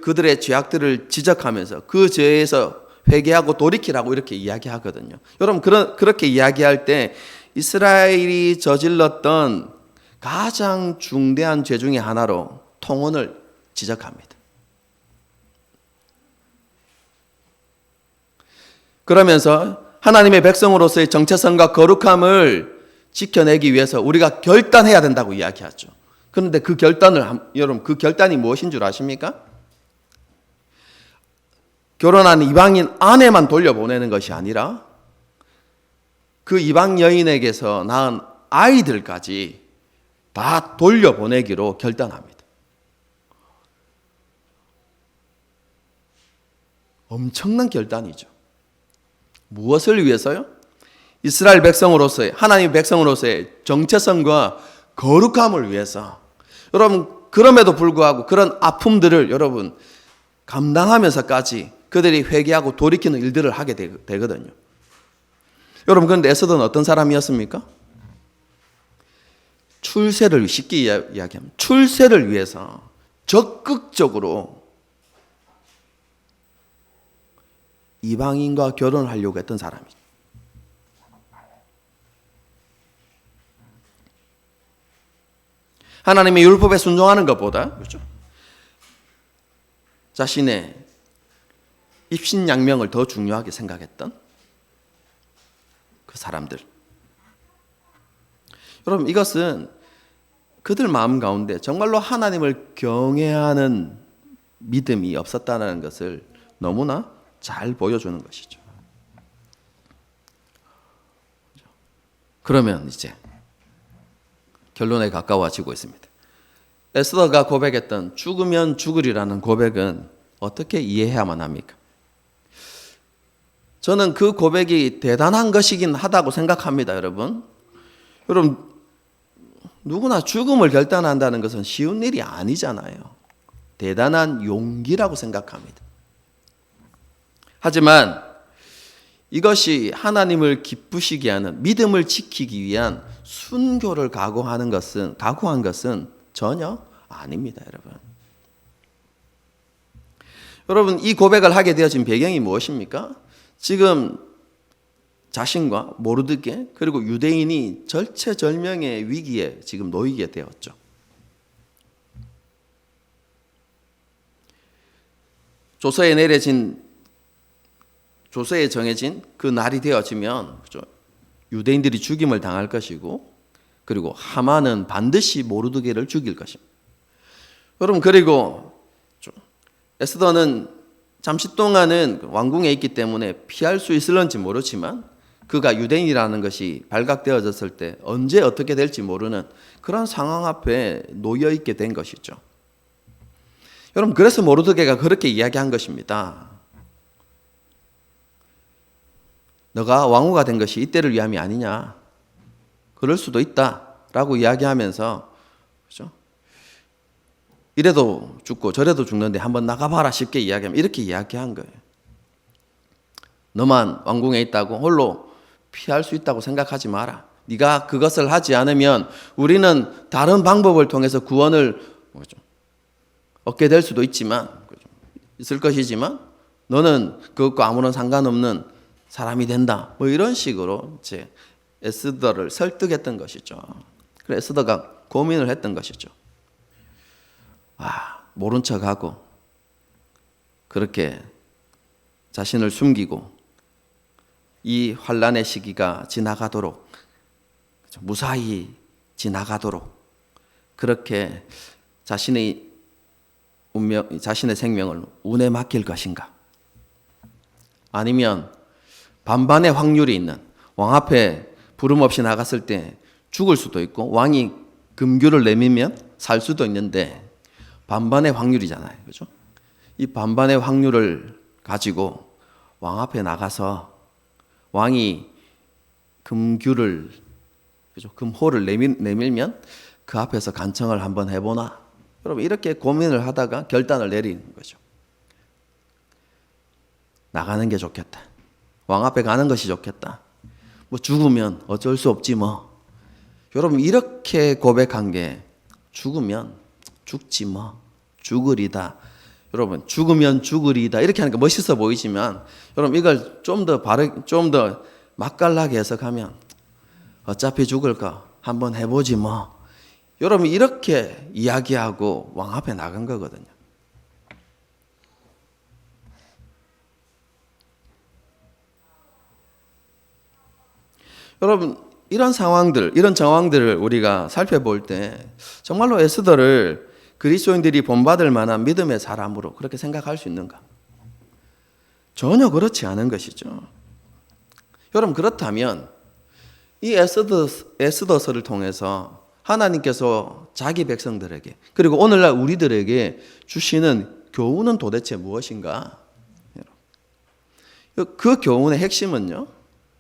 그들의 죄악들을 지적하면서 그 죄에서 회개하고 돌이키라고 이렇게 이야기하거든요. 여러분, 그렇게 이야기할 때 이스라엘이 저질렀던 가장 중대한 죄 중에 하나로 통혼을 지적합니다. 그러면서 하나님의 백성으로서의 정체성과 거룩함을 지켜내기 위해서 우리가 결단해야 된다고 이야기하죠. 그런데 그 결단을 여러분, 그 결단이 무엇인 줄 아십니까? 결혼한 이방인 아내만 돌려보내는 것이 아니라 그 이방 여인에게서 낳은 아이들까지 다 돌려보내기로 결단합니다. 엄청난 결단이죠. 무엇을 위해서요? 이스라엘 백성으로서의, 하나님의 백성으로서의 정체성과 거룩함을 위해서. 여러분, 그럼에도 불구하고 그런 아픔들을 여러분 감당하면서까지 그들이 회개하고 돌이키는 일들을 하게 되거든요. 여러분, 그런데 에스더는 어떤 사람이었습니까? 출세를 쉽게 이야기하면 출세를 위해서 적극적으로 이방인과 결혼을 하려고 했던 사람이죠. 하나님의 율법에 순종하는 것보다 그렇죠? 자신의 입신양명을 더 중요하게 생각했던 그 사람들. 여러분, 이것은 그들 마음 가운데 정말로 하나님을 경외하는 믿음이 없었다는 것을 너무나 잘 보여주는 것이죠. 그러면 이제 결론에 가까워지고 있습니다. 에스더가 고백했던 죽으면 죽으리라는 고백은 어떻게 이해해야만 합니까? 저는 그 고백이 대단한 것이긴 하다고 생각합니다, 여러분. 여러분, 누구나 죽음을 결단한다는 것은 쉬운 일이 아니잖아요. 대단한 용기라고 생각합니다. 하지만 이것이 하나님을 기쁘시게 하는 믿음을 지키기 위한 순교를 각오한 것은 전혀 아닙니다, 여러분. 여러분, 이 고백을 하게 되어진 배경이 무엇입니까? 지금 자신과 모르드게 그리고 유대인이 절체절명의 위기에 지금 놓이게 되었죠. 조서에 정해진 그 날이 되어지면 그렇죠? 유대인들이 죽임을 당할 것이고, 그리고 하만은 반드시 모르드게를 죽일 것입니다. 여러분, 그리고 에스더는 잠시 동안은 왕궁에 있기 때문에 피할 수 있을런지 모르지만 그가 유대인이라는 것이 발각되어졌을 때 언제 어떻게 될지 모르는 그런 상황 앞에 놓여 있게 된 것이죠. 여러분, 그래서 모르드게가 그렇게 이야기한 것입니다. 너가 왕후가 된 것이 이때를 위함이 아니냐. 그럴 수도 있다라고 이야기하면서, 그렇죠? 이래도 죽고 저래도 죽는데 한번 나가봐라 쉽게 이야기하면 이렇게 이야기한 거예요. 너만 왕궁에 있다고 홀로 피할 수 있다고 생각하지 마라. 네가 그것을 하지 않으면 우리는 다른 방법을 통해서 구원을 얻게 될 수도 있지만, 있을 것이지만 너는 그것과 아무런 상관없는 사람이 된다. 뭐 이런 식으로 이제 에스더를 설득했던 것이죠. 그래서 에스더가 고민을 했던 것이죠. 모른 척하고 그렇게 자신을 숨기고 이 환란의 시기가 지나가도록, 무사히 지나가도록 그렇게 자신의 운명, 자신의 생명을 운에 맡길 것인가? 아니면 반반의 확률이 있는, 왕 앞에 부름 없이 나갔을 때 죽을 수도 있고 왕이 금규를 내밀면 살 수도 있는데 반반의 확률이잖아요. 그렇죠? 이 반반의 확률을 가지고 왕 앞에 나가서 왕이 금규를, 그렇죠? 금호를 내밀면 그 앞에서 간청을 한번 해보나? 여러분, 이렇게 고민을 하다가 결단을 내리는 거죠. 나가는 게 좋겠다. 왕 앞에 가는 것이 좋겠다. 뭐 죽으면 어쩔 수 없지 뭐. 여러분, 이렇게 고백한 게 죽으면 죽지 뭐. 죽으리다. 여러분, 죽으면 죽으리다. 이렇게 하니까 멋있어 보이지만 여러분, 이걸 좀 더 맛깔나게 해석하면 어차피 죽을 거 한번 해보지 뭐. 여러분, 이렇게 이야기하고 왕 앞에 나간 거거든요. 여러분, 이런 상황들, 이런 정황들을 우리가 살펴볼 때 정말로 에스더를 그리스도인들이 본받을 만한 믿음의 사람으로 그렇게 생각할 수 있는가? 전혀 그렇지 않은 것이죠. 여러분, 그렇다면 이 에스더서를 통해서 하나님께서 자기 백성들에게, 그리고 오늘날 우리들에게 주시는 교훈은 도대체 무엇인가? 그 교훈의 핵심은요,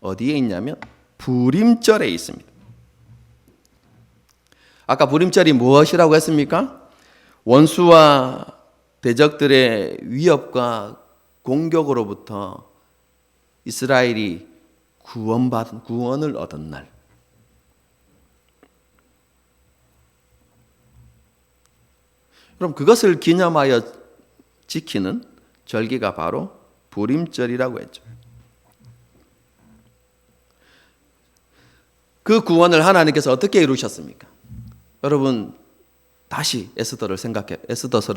어디에 있냐면 불임절에 있습니다. 아까 불임절이 무엇이라고 했습니까? 원수와 대적들의 위협과 공격으로부터 이스라엘이 구원을 얻은 날. 그럼 그것을 기념하여 지키는 절기가 바로 불임절이라고 했죠. 그 구원을 하나님께서 어떻게 이루셨습니까? 여러분, 다시 에스더서를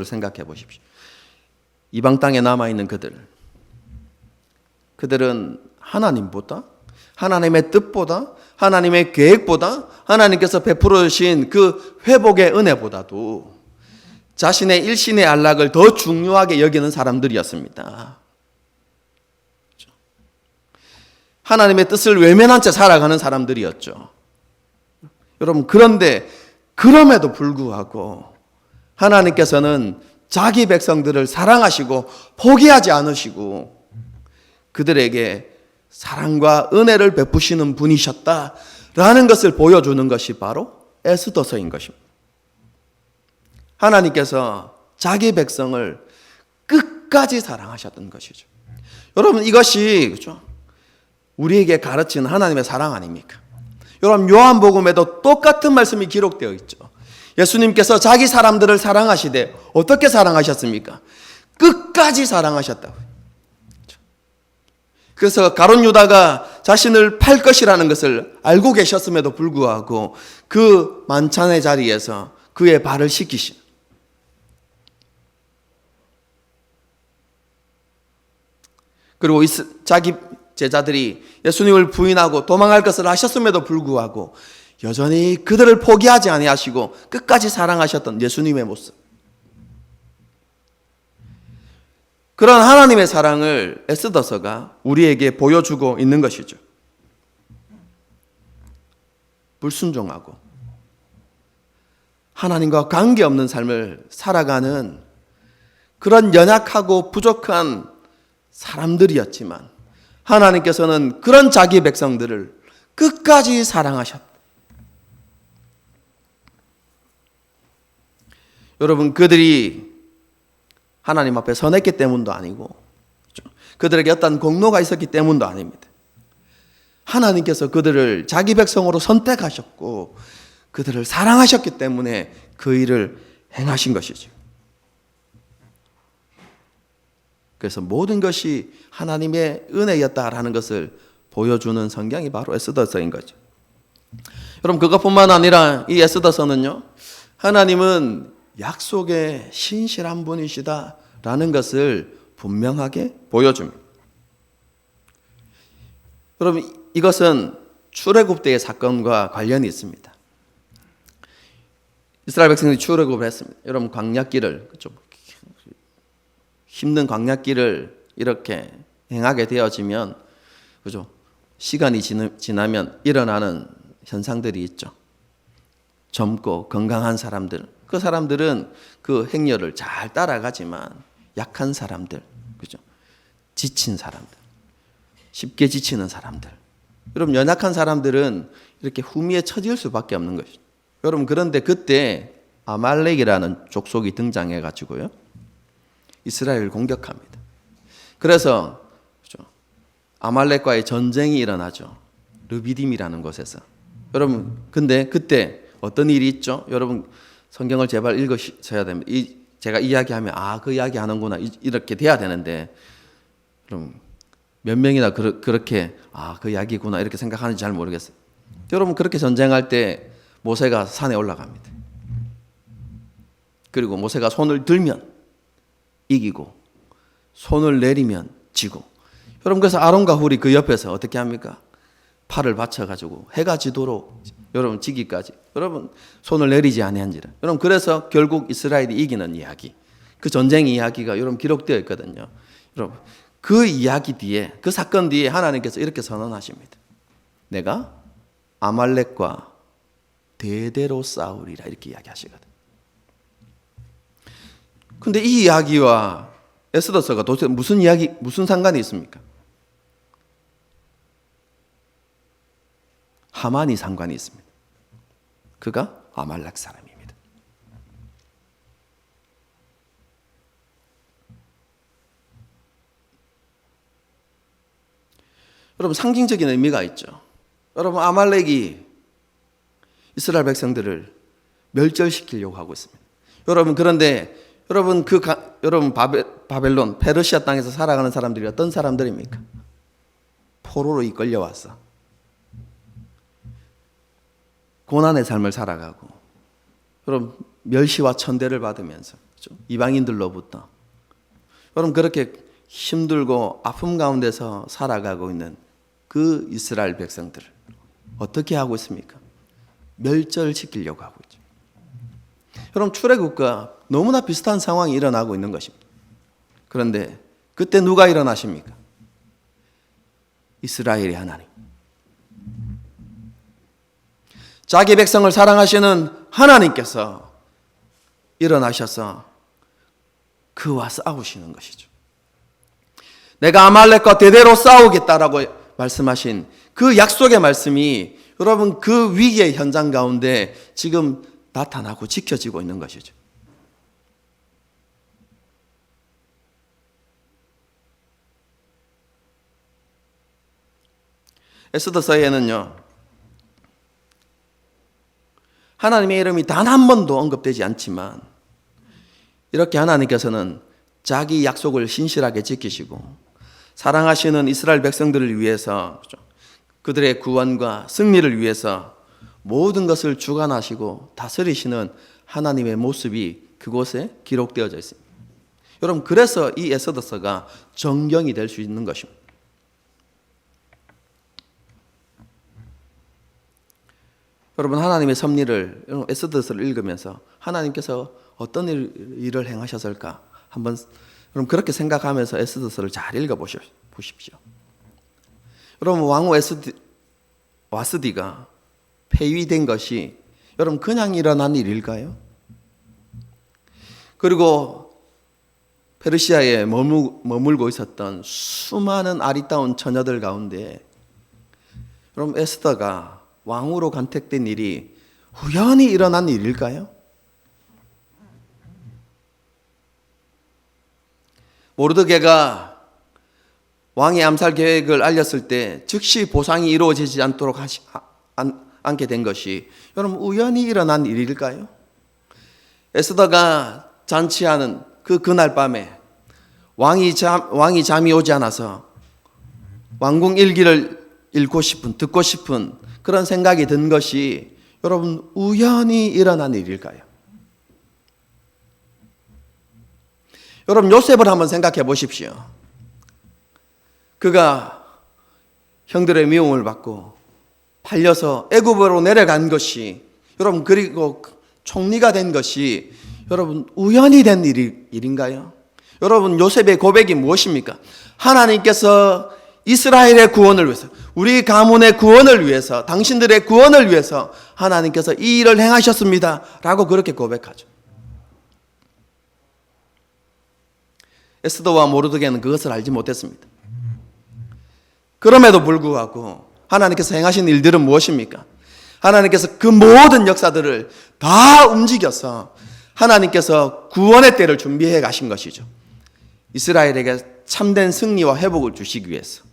생각해 보십시오. 이방 땅에 남아있는 그들은 하나님보다, 하나님의 뜻보다, 하나님의 계획보다, 하나님께서 베풀어 주신 그 회복의 은혜보다도 자신의 일신의 안락을 더 중요하게 여기는 사람들이었습니다. 하나님의 뜻을 외면한 채 살아가는 사람들이었죠. 여러분, 그런데 그럼에도 불구하고 하나님께서는 자기 백성들을 사랑하시고 포기하지 않으시고 그들에게 사랑과 은혜를 베푸시는 분이셨다라는 것을 보여주는 것이 바로 에스더서인 것입니다. 하나님께서 자기 백성을 끝까지 사랑하셨던 것이죠. 여러분, 이것이 그렇죠? 우리에게 가르치는 하나님의 사랑 아닙니까? 여러분, 요한복음에도 똑같은 말씀이 기록되어 있죠. 예수님께서 자기 사람들을 사랑하시되 어떻게 사랑하셨습니까? 끝까지 사랑하셨다고. 그래서 가룟 유다가 자신을 팔 것이라는 것을 알고 계셨음에도 불구하고 그 만찬의 자리에서 그의 발을 씻기신, 그리고 자기 제자들이 예수님을 부인하고 도망할 것을 아셨음에도 불구하고 여전히 그들을 포기하지 아니하시고 끝까지 사랑하셨던 예수님의 모습. 그런 하나님의 사랑을 에스더서가 우리에게 보여주고 있는 것이죠. 불순종하고 하나님과 관계없는 삶을 살아가는 그런 연약하고 부족한 사람들이었지만 하나님께서는 그런 자기 백성들을 끝까지 사랑하셨다. 여러분, 그들이 하나님 앞에 선했기 때문도 아니고 그들에게 어떤 공로가 있었기 때문도 아닙니다. 하나님께서 그들을 자기 백성으로 선택하셨고 그들을 사랑하셨기 때문에 그 일을 행하신 것이죠. 그래서 모든 것이 하나님의 은혜였다라는 것을 보여주는 성경이 바로 에스더서인 거죠. 여러분, 그것뿐만 아니라 이 에스더서는요, 하나님은 약속에 신실한 분이시다라는 것을 분명하게 보여줍니다. 여러분, 이것은 출애굽 때의 사건과 관련이 있습니다. 이스라엘 백성들이 출애굽을 했습니다. 여러분, 광야길을 좀 힘든 광야길을 이렇게 행하게 되어지면, 그죠? 시간이 지나면 일어나는 현상들이 있죠. 젊고 건강한 사람들, 그 사람들은 그 행렬을 잘 따라가지만 약한 사람들, 그죠? 지친 사람들, 쉽게 지치는 사람들, 여러분 연약한 사람들은 이렇게 후미에 처질 수밖에 없는 것이죠. 여러분, 그런데 그때 아말렉이라는 족속이 등장해 가지고요, 이스라엘을 공격합니다. 그래서 아말렉과의 전쟁이 일어나죠. 르비딤이라는 곳에서. 여러분, 근데 그때 어떤 일이 있죠? 여러분, 성경을 제발 읽으셔야 됩니다. 제가 이야기하면 그 이야기 하는구나 이렇게 돼야 되는데, 그럼 몇 명이나 그렇게 그 이야기구나 이렇게 생각하는지 잘 모르겠어요. 여러분, 그렇게 전쟁할 때 모세가 산에 올라갑니다. 그리고 모세가 손을 들면 이기고 손을 내리면 지고. 여러분, 그래서 아론과 훌이 그 옆에서 어떻게 합니까? 팔을 받쳐가지고 해가 지도록 여러분 지기까지 여러분 손을 내리지 아니한지라. 여러분, 그래서 결국 이스라엘이 이기는 이야기, 그 전쟁 이야기가 여러분 기록되어 있거든요. 여러분, 그 이야기 뒤에, 그 사건 뒤에 하나님께서 이렇게 선언하십니다. 내가 아말렉과 대대로 싸우리라, 이렇게 이야기하시거든. 근데 이 이야기와 에스더서가 도대체 무슨 상관이 있습니까? 하만이 상관이 있습니다. 그가 아말렉 사람입니다. 여러분, 상징적인 의미가 있죠. 여러분, 아말렉이 이스라엘 백성들을 멸절시키려고 하고 있습니다. 여러분, 그런데 여러분, 여러분 바벨론 페르시아 땅에서 살아가는 사람들이 어떤 사람들입니까? 포로로 이끌려왔어. 고난의 삶을 살아가고, 여러분 멸시와 천대를 받으면서, 그렇죠? 이방인들로부터 여러분 그렇게 힘들고 아픔 가운데서 살아가고 있는 그 이스라엘 백성들을 어떻게 하고 있습니까? 멸절시키려고 하고 있죠. 여러분, 출애굽과 너무나 비슷한 상황이 일어나고 있는 것입니다. 그런데 그때 누가 일어나십니까? 이스라엘의 하나님. 자기 백성을 사랑하시는 하나님께서 일어나셔서 그와 싸우시는 것이죠. 내가 아말렉과 대대로 싸우겠다라고 말씀하신 그 약속의 말씀이 여러분 그 위기의 현장 가운데 지금 나타나고 지켜지고 있는 것이죠. 에스더서에는요, 하나님의 이름이 단 한 번도 언급되지 않지만 이렇게 하나님께서는 자기 약속을 신실하게 지키시고 사랑하시는 이스라엘 백성들을 위해서, 그들의 구원과 승리를 위해서 모든 것을 주관하시고 다스리시는 하나님의 모습이 그곳에 기록되어져 있습니다. 여러분, 그래서 이 에스더서가 정경이 될 수 있는 것입니다. 여러분, 하나님의 섭리를 에스더서를 읽으면서 하나님께서 어떤 일을 행하셨을까 한번 여러분 그렇게 생각하면서 에스더서를 잘 읽어보십시오. 여러분, 왕후 와스디가 폐위된 것이 여러분 그냥 일어난 일일까요? 그리고 페르시아에 머물고 있었던 수많은 아리따운 처녀들 가운데 여러분 에스더가 왕으로 간택된 일이 우연히 일어난 일일까요? 모르드게가 왕의 암살 계획을 알렸을 때 즉시 보상이 이루어지지 않게 된 것이 여러분 우연히 일어난 일일까요? 에스더가 잔치하는 그날 밤에 왕이 잠이 오지 않아서 왕궁 일기를 듣고 싶은 그런 생각이 든 것이 여러분 우연히 일어난 일일까요? 여러분 요셉을 한번 생각해 보십시오. 그가 형들의 미움을 받고 팔려서 애굽으로 내려간 것이 여러분 그리고 총리가 된 것이 여러분 우연히 된 일인가요? 여러분 요셉의 고백이 무엇입니까? 하나님께서 이스라엘의 구원을 위해서 우리 가문의 구원을 위해서 당신들의 구원을 위해서 하나님께서 이 일을 행하셨습니다 라고 그렇게 고백하죠. 에스더와 모르드게는 그것을 알지 못했습니다. 그럼에도 불구하고 하나님께서 행하신 일들은 무엇입니까? 하나님께서 그 모든 역사들을 다 움직여서 하나님께서 구원의 때를 준비해 가신 것이죠. 이스라엘에게 참된 승리와 회복을 주시기 위해서.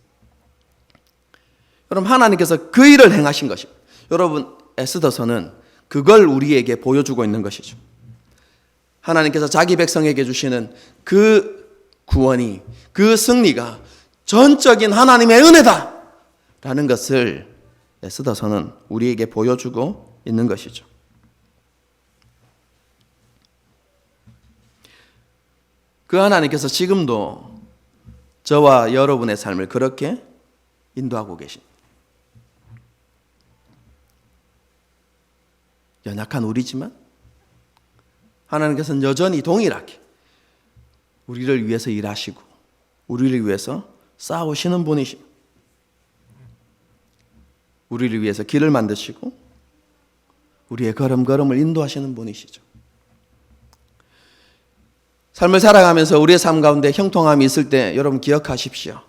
여러분 하나님께서 그 일을 행하신 것입니다. 여러분 에스더서는 그걸 우리에게 보여주고 있는 것이죠. 하나님께서 자기 백성에게 주시는 그 구원이, 그 승리가 전적인 하나님의 은혜다 라는 것을 에스더서는 우리에게 보여주고 있는 것이죠. 그 하나님께서 지금도 저와 여러분의 삶을 그렇게 인도하고 계십니다. 연약한 우리지만 하나님께서는 여전히 동일하게 우리를 위해서 일하시고 우리를 위해서 싸우시는 분이십니다. 우리를 위해서 길을 만드시고 우리의 걸음걸음을 인도하시는 분이시죠. 삶을 살아가면서 우리의 삶 가운데 형통함이 있을 때 여러분 기억하십시오.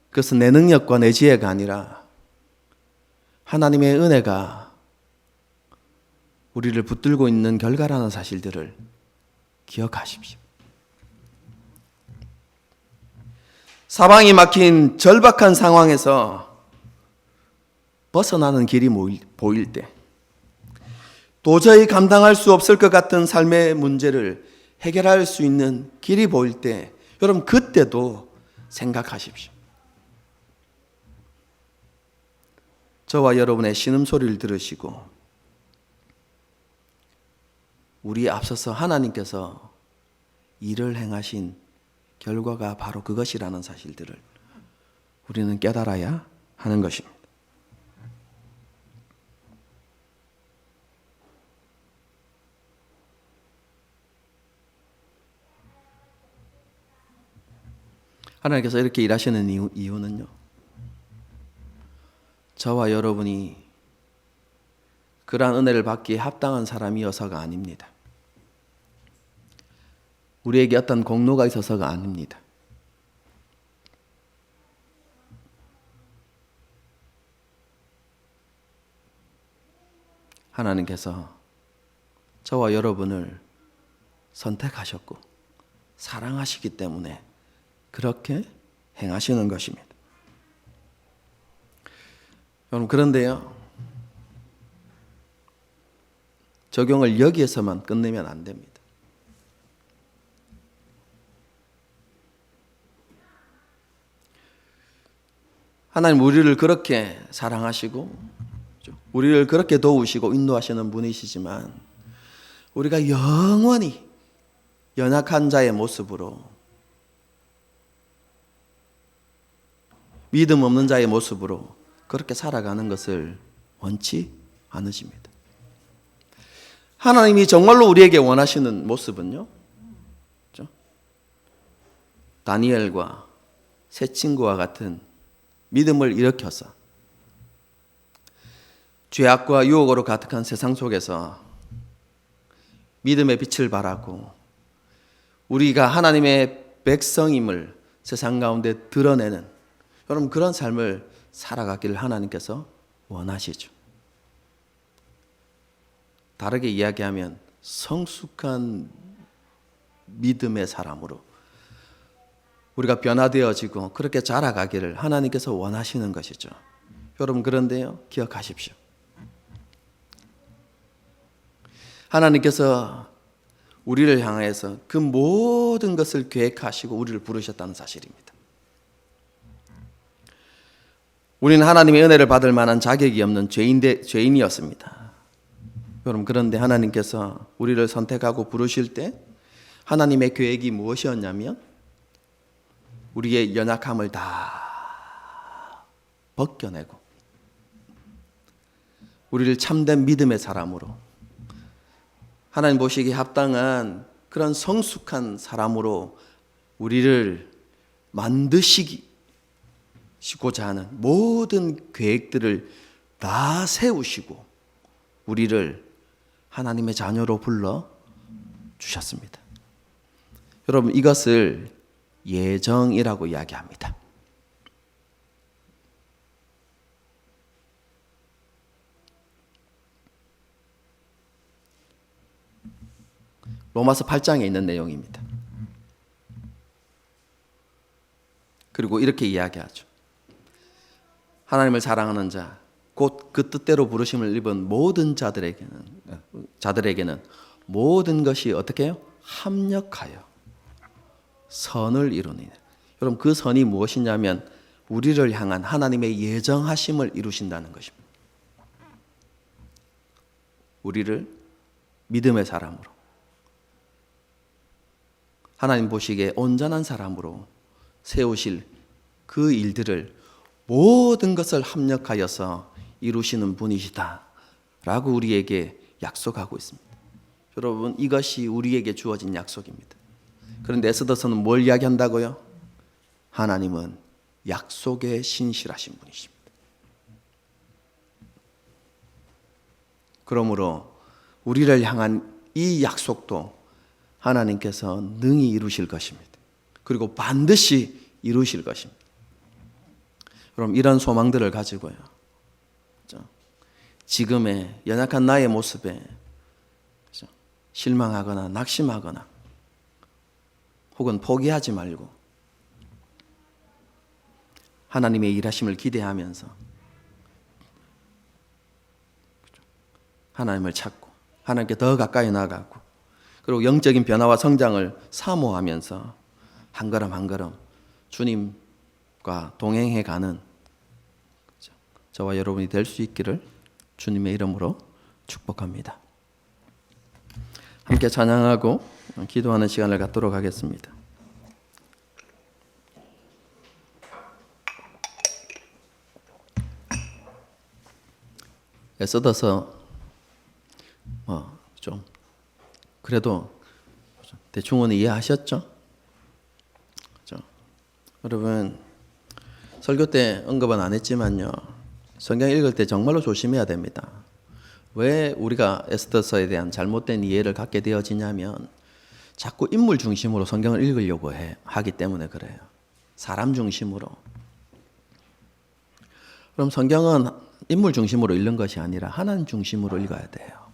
그것은 내 능력과 내 지혜가 아니라 하나님의 은혜가 우리를 붙들고 있는 결과라는 사실들을 기억하십시오. 사방이 막힌 절박한 상황에서 벗어나는 길이 보일 때, 도저히 감당할 수 없을 것 같은 삶의 문제를 해결할 수 있는 길이 보일 때, 여러분 그때도 생각하십시오. 저와 여러분의 신음소리를 들으시고 우리 앞서서 하나님께서 일을 행하신 결과가 바로 그것이라는 사실들을 우리는 깨달아야 하는 것입니다. 하나님께서 이렇게 일하시는 이유는요, 저와 여러분이 그러한 은혜를 받기에 합당한 사람이어서가 아닙니다. 우리에게 어떤 공로가 있어서가 아닙니다. 하나님께서 저와 여러분을 선택하셨고 사랑하시기 때문에 그렇게 행하시는 것입니다. 여러분 그런데요, 적용을 여기에서만 끝내면 안 됩니다. 하나님 우리를 그렇게 사랑하시고 우리를 그렇게 도우시고 인도하시는 분이시지만 우리가 영원히 연약한 자의 모습으로, 믿음 없는 자의 모습으로 그렇게 살아가는 것을 원치 않으십니다. 하나님이 정말로 우리에게 원하시는 모습은요, 다니엘과 새 친구와 같은 믿음을 일으켜서 죄악과 유혹으로 가득한 세상 속에서 믿음의 빛을 발하고 우리가 하나님의 백성임을 세상 가운데 드러내는 여러분 그런 삶을 살아가기를 하나님께서 원하시죠. 다르게 이야기하면 성숙한 믿음의 사람으로 우리가 변화되어지고 그렇게 자라가기를 하나님께서 원하시는 것이죠. 여러분 그런데요, 기억하십시오. 하나님께서 우리를 향해서 그 모든 것을 계획하시고 우리를 부르셨다는 사실입니다. 우리는 하나님의 은혜를 받을 만한 자격이 없는 죄인이었습니다. 여러분 그런데 하나님께서 우리를 선택하고 부르실 때 하나님의 계획이 무엇이었냐면 우리의 연약함을 다 벗겨내고 우리를 참된 믿음의 사람으로 하나님 보시기에 합당한 그런 성숙한 사람으로 우리를 만드시고자 하는 모든 계획들을 다 세우시고 우리를 하나님의 자녀로 불러 주셨습니다. 여러분 이것을 예정이라고 이야기합니다. 로마서 8장에 있는 내용입니다. 그리고 이렇게 이야기하죠. 하나님을 사랑하는 자, 곧 그 뜻대로 부르심을 입은 모든 자들에게는 모든 것이 어떻게 해요? 합력하여 선을 이루니. 여러분 그 선이 무엇이냐면 우리를 향한 하나님의 예정하심을 이루신다는 것입니다. 우리를 믿음의 사람으로 하나님 보시기에 온전한 사람으로 세우실 그 일들을 모든 것을 합력하여서 이루시는 분이시다 라고 우리에게 약속하고 있습니다. 여러분 이것이 우리에게 주어진 약속입니다. 그런데 에스더서는 뭘 이야기한다고요? 하나님은 약속에 신실하신 분이십니다. 그러므로 우리를 향한 이 약속도 하나님께서 능히 이루실 것입니다. 그리고 반드시 이루실 것입니다. 그럼 이런 소망들을 가지고요, 지금의 연약한 나의 모습에 실망하거나 낙심하거나 혹은 포기하지 말고 하나님의 일하심을 기대하면서 하나님을 찾고 하나님께 더 가까이 나아가고 그리고 영적인 변화와 성장을 사모하면서 한 걸음 한 걸음 주님과 동행해 가는 저와 여러분이 될 수 있기를 주님의 이름으로 축복합니다. 함께 찬양하고 기도하는 시간을 갖도록 하겠습니다. 에스더서 좀 그래도 대충은 이해하셨죠? 여러분 설교 때 언급은 안 했지만요, 성경 읽을 때 정말로 조심해야 됩니다. 왜 우리가 에스더서에 대한 잘못된 이해를 갖게 되어지냐면 자꾸 인물 중심으로 성경을 읽으려고 하기 때문에 그래요. 사람 중심으로. 그럼 성경은 인물 중심으로 읽는 것이 아니라 하나님 중심으로 읽어야 돼요.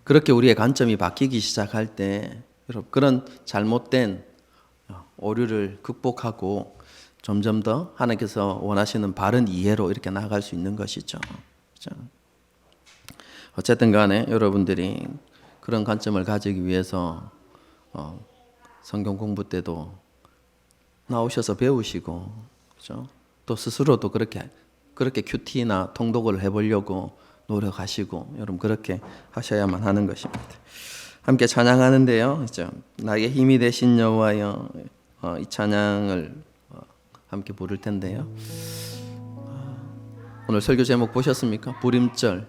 그렇게 우리의 관점이 바뀌기 시작할 때 여러분 그런 잘못된 오류를 극복하고 점점 더 하나님께서 원하시는 바른 이해로 이렇게 나아갈 수 있는 것이죠. 어쨌든 간에 여러분들이 그런 관점을 가지기 위해서 성경 공부 때도 나오셔서 배우시고, 그렇죠? 또 스스로도 그렇게 큐티나 통독을 해보려고 노력하시고, 여러분 그렇게 하셔야만 하는 것입니다. 함께 찬양하는데요, 그렇죠? 나의 힘이 되신 여호와여, 이 찬양을 함께 부를 텐데요. 오늘 설교 제목 보셨습니까? 불임절,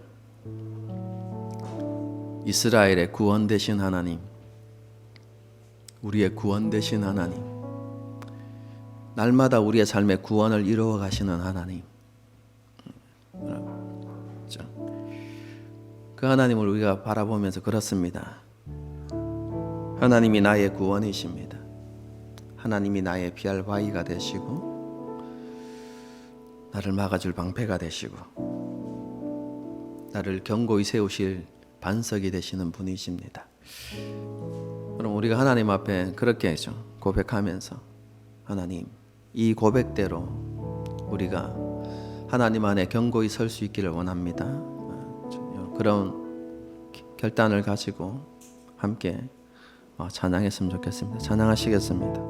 이스라엘의 구원 되신 하나님, 우리의 구원 되신 하나님, 날마다 우리의 삶의 구원을 이루어 가시는 하나님. 그 하나님을 우리가 바라보면서 그렇습니다. 하나님이 나의 구원이십니다. 하나님이 나의 피할 바위가 되시고 나를 막아줄 방패가 되시고 나를 견고히 세우실 반석이 되시는 분이십니다. 그럼 우리가 하나님 앞에 그렇게 해죠. 고백하면서 하나님, 이 고백대로 우리가 하나님 안에 견고히 설 수 있기를 원합니다. 그런 결단을 가지고 함께 찬양했으면 좋겠습니다. 찬양하시겠습니다.